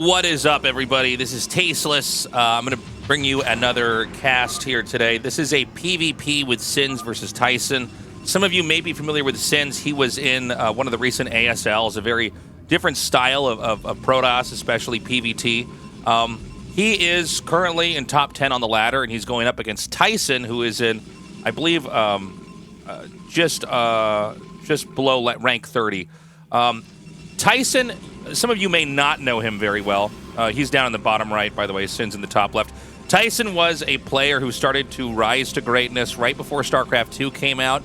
What is up, everybody? This is Tasteless. I'm going to bring you another cast here today. This is a PvP with Sins versus Tyson. Some of you may be familiar with Sins. He was in one of the recent ASLs, a very different style of Protoss, especially PvT. He is currently in top 10 on the ladder, and he's going up against Tyson, who is in, I believe, just below rank 30. Tyson, some of you may not know him very well. He's down in the bottom right, by the way. Sin's in the top left. Tyson was a player who started to rise to greatness right before StarCraft 2 came out.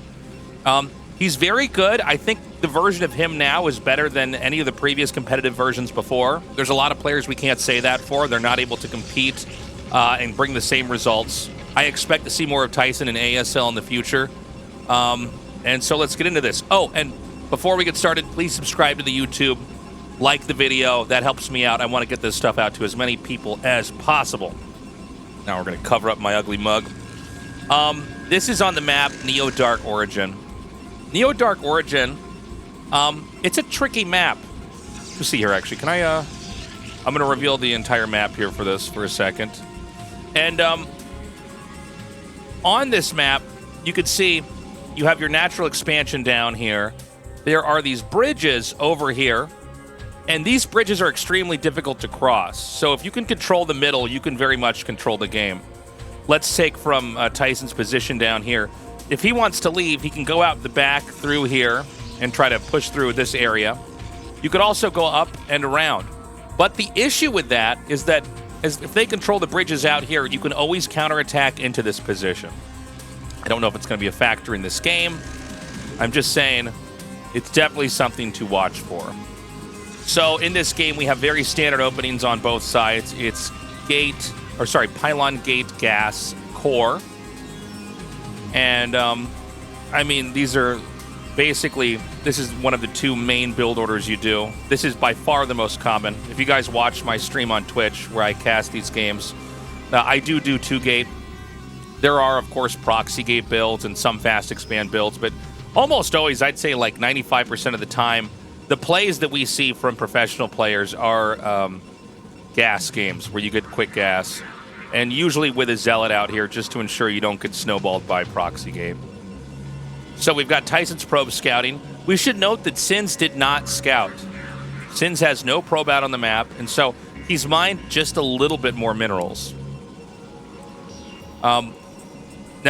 He's very good. I think the version of him now is better than any of the previous competitive versions before. There's a lot of players we can't say that for. They're not able to compete and bring the same results. I expect to see more of Tyson in ASL in the future. And so let's get into this. Oh, and before we get started, please subscribe to the YouTube. Like the video. That helps me out. I want to get this stuff out to as many people as possible. Now we're going to cover up my ugly mug. This is on the map Neo Dark Origin. Neo Dark Origin, it's a tricky map. Let's see here, actually. Can I, I'm going to reveal the entire map here for this for a second. And on this map, you can see you have your natural expansion down here. There are these bridges over here. And these bridges are extremely difficult to cross. So if you can control the middle, you can very much control the game. Let's take from Tyson's position down here. If he wants to leave, he can go out the back through here and try to push through this area. You could also go up and around. But the issue with that is that if they control the bridges out here, you can always counterattack into this position. I don't know if it's going to be a factor in this game. I'm just saying it's definitely something to watch for. So in this game, we have very standard openings on both sides. It's pylon, gate, gas, core. And, I mean, these are basically, this is one of the two main build orders you do. This is by far the most common. If you guys watch my stream on Twitch where I cast these games, I do 2-gate. There are, of course, proxy gate builds and some fast expand builds, but almost always, I'd say like 95% of the time, the plays that we see from professional players are gas games where you get quick gas, and usually with a zealot out here just to ensure you don't get snowballed by proxy game. So we've got Tyson's probe scouting. We should note that Sins did not scout. Sins has no probe out on the map, and so he's mined just a little bit more minerals. Now,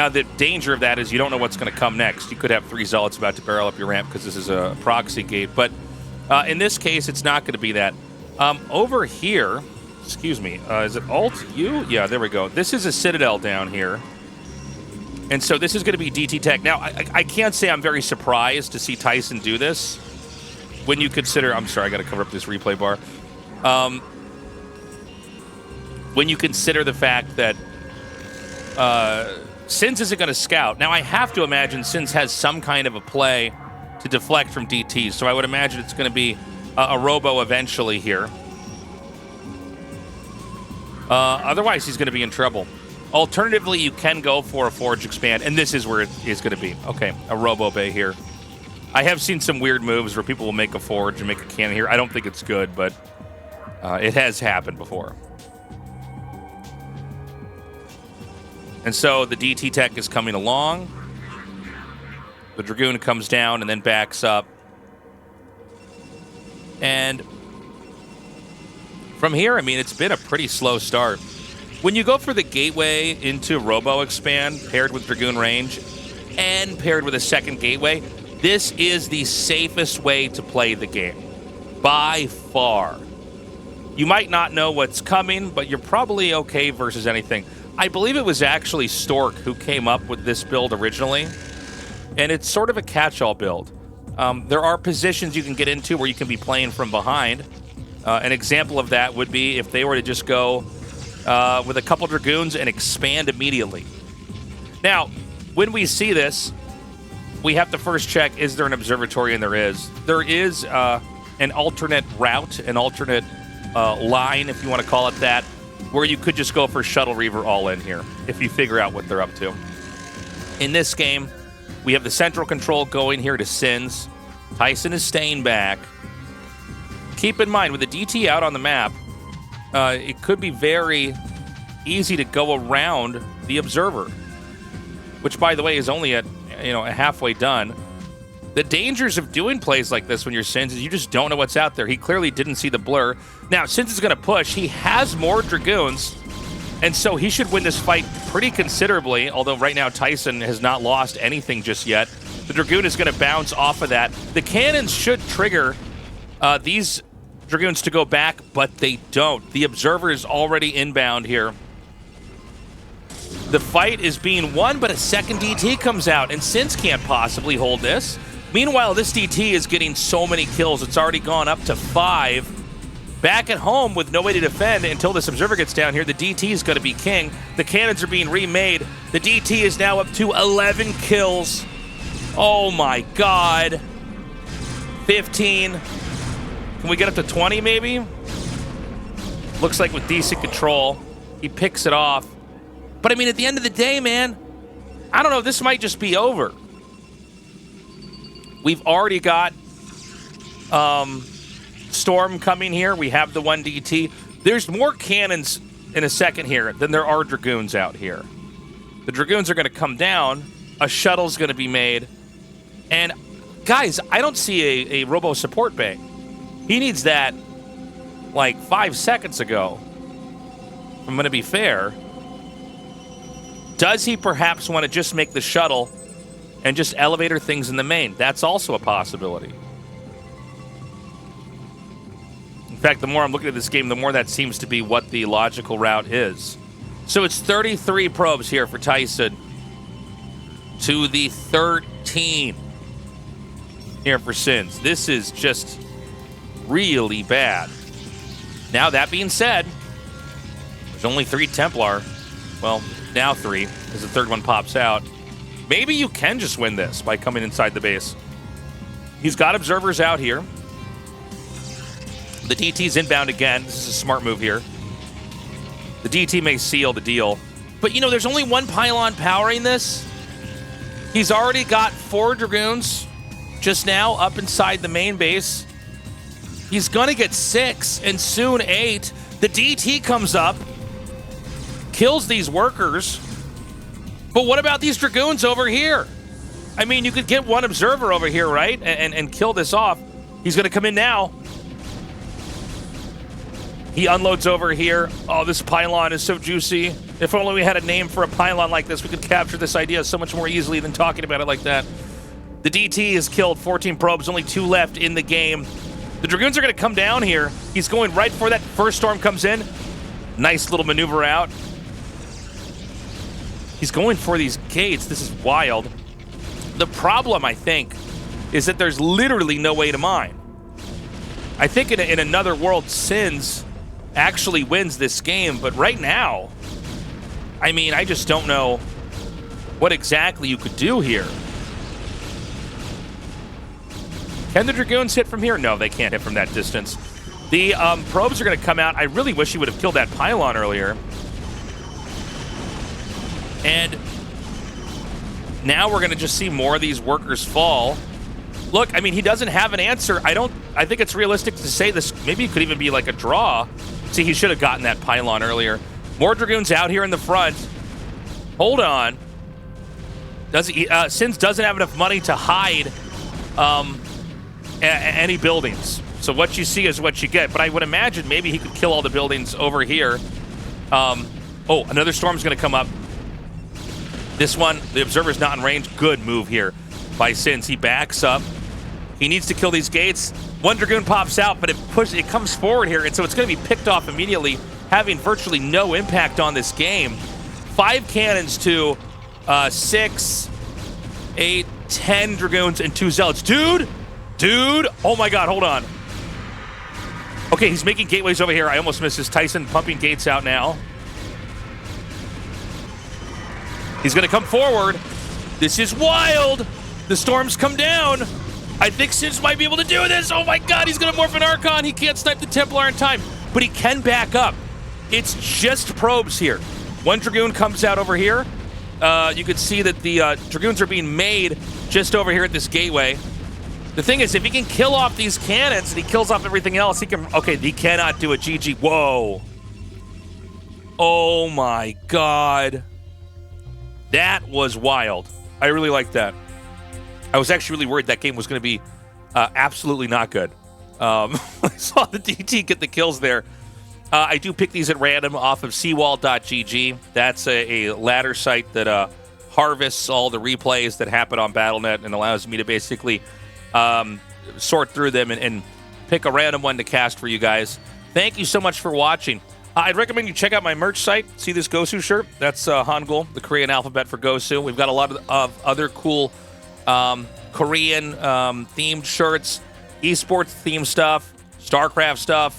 the danger of that is you don't know what's going to come next. You could have 3 zealots about to barrel up your ramp because this is a proxy gate, but in this case, it's not going to be that. Over here, excuse me, is it Alt-U? Yeah, there we go. This is a Citadel down here. And so this is going to be DT Tech. Now, I can't say I'm very surprised to see Tyson do this when you consider... I'm sorry, I got to cover up this replay bar. When you consider the fact that Sins isn't going to scout. Now, I have to imagine Sins has some kind of a play to deflect from DTs, so I would imagine it's going to be a robo eventually here. Otherwise, he's going to be in trouble. Alternatively, you can go for a Forge Expand, and this is where it is going to be. Okay, a robo bay here. I have seen some weird moves where people will make a Forge and make a cannon here. I don't think it's good, but it has happened before. And so the DT Tech is coming along. The Dragoon comes down and then backs up. And from here, I mean, it's been a pretty slow start. When you go for the gateway into Robo Expand, paired with Dragoon range, and paired with a second gateway, this is the safest way to play the game. By far. You might not know what's coming, but you're probably okay versus anything. I believe it was actually Stork who came up with this build originally. And it's sort of a catch-all build. There are positions you can get into where you can be playing from behind. An example of that would be if they were to just go with a couple Dragoons and expand immediately. Now, when we see this, we have to first check, is there an observatory? And there is. There is an alternate route, an alternate line, if you want to call it that, where you could just go for Shuttle Reaver all in here, if you figure out what they're up to. In this game, we have the central control going here to Sins. Tyson is staying back. Keep in mind, with the DT out on the map, it could be very easy to go around the observer, which, by the way, is only at halfway done. The dangers of doing plays like this when you're Sins is you just don't know what's out there. He clearly didn't see the blur. Now, Sins is going to push. He has more Dragoons, and so he should win this fight pretty considerably, although right now Tyson has not lost anything just yet. The Dragoon is going to bounce off of that. The cannons should trigger these Dragoons to go back, but they don't. The Observer is already inbound here. The fight is being won, but a second DT comes out, and Sins can't possibly hold this. Meanwhile, this DT is getting so many kills. It's already gone up to 5. Back at home with no way to defend until this Observer gets down here. The DT is going to be king. The cannons are being remade. The DT is now up to 11 kills. Oh my God. 15. Can we get up to 20 maybe? Looks like with decent control, he picks it off. But I mean, at the end of the day, man, I don't know, this might just be over. We've already got Storm coming here. We have the 1 DT. There's more cannons in a second here than there are Dragoons out here. The Dragoons are going to come down. A shuttle's going to be made. And guys, I don't see a Robo support bay. He needs that like 5 seconds ago. If I'm going to be fair. Does he perhaps want to just make the shuttle and just elevator things in the main? That's also a possibility. In fact, the more I'm looking at this game, the more that seems to be what the logical route is. So it's 33 probes here for Tyson to the 13 here for Sins. This is just really bad. Now, that being said, there's only 3 Templar. Well, now 3, as the third one pops out. Maybe you can just win this by coming inside the base. He's got observers out here. The DT's inbound again. This is a smart move here. The DT may seal the deal. But, you know, there's only 1 pylon powering this. He's already got 4 Dragoons just now up inside the main base. He's going to get 6 and soon 8. The DT comes up, kills these workers. But what about these Dragoons over here? I mean, you could get 1 observer over here, right? And kill this off. He's going to come in now. He unloads over here. Oh, this pylon is so juicy. If only we had a name for a pylon like this, we could capture this idea so much more easily than talking about it like that. The DT has killed 14 probes, only 2 left in the game. The Dragoons are going to come down here. He's going right for that. First storm comes in. Nice little maneuver out. He's going for these gates. This is wild. The problem, I think, is that there's literally no way to mine. I think in another world, Sins actually wins this game, but right now, I mean, I just don't know what exactly you could do here. Can the Dragoons hit from here? No, they can't hit from that distance. The probes are going to come out. I really wish he would have killed that pylon earlier. And now we're going to just see more of these workers fall. Look, I mean, he doesn't have an answer. I think it's realistic to say this. Maybe it could even be like a draw. See, he should have gotten that pylon earlier. More Dragoons out here in the front. Hold on. Sins doesn't have enough money to hide any buildings. So what you see is what you get. But I would imagine maybe he could kill all the buildings over here. Oh, another storm's going to come up. This one, the observer's not in range. Good move here by Sins. He backs up. He needs to kill these gates. 1 Dragoon pops out, but it comes forward here, and so it's going to be picked off immediately, having virtually no impact on this game. 5 cannons to 6, 8, 10 Dragoons, and 2 Zealots. Dude! Oh my God, hold on. Okay, he's making gateways over here. I almost missed this. Tyson pumping gates out now. He's going to come forward. This is wild. The storms come down. I think Sins might be able to do this. Oh my God, he's going to morph an Archon. He can't snipe the Templar in time, but he can back up. It's just probes here. 1 Dragoon comes out over here. You can see that the Dragoons are being made just over here at this gateway. The thing is, if he can kill off these cannons and he kills off everything else, he can... Okay, he cannot do it. GG. Whoa. Oh my god. That was wild. I really liked that. I was actually really worried that game was going to be absolutely not good. I saw the DT get the kills there. I do pick these at random off of seawall.gg. That's a ladder site that harvests all the replays that happen on Battle.net and allows me to basically sort through them and pick a random one to cast for you guys. Thank you so much for watching. I'd recommend you check out my merch site. See this Gosu shirt? That's Hangul, the Korean alphabet for Gosu. We've got a lot of other cool Korean themed shirts, esports themed stuff, StarCraft stuff,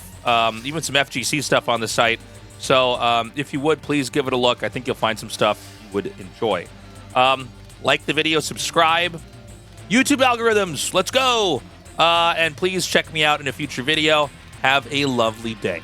even some FGC stuff on the site. So if you would, please give it a look. I think you'll find some stuff you would enjoy. Like the video, subscribe. YouTube algorithms, let's go. And please check me out in a future video. Have a lovely day.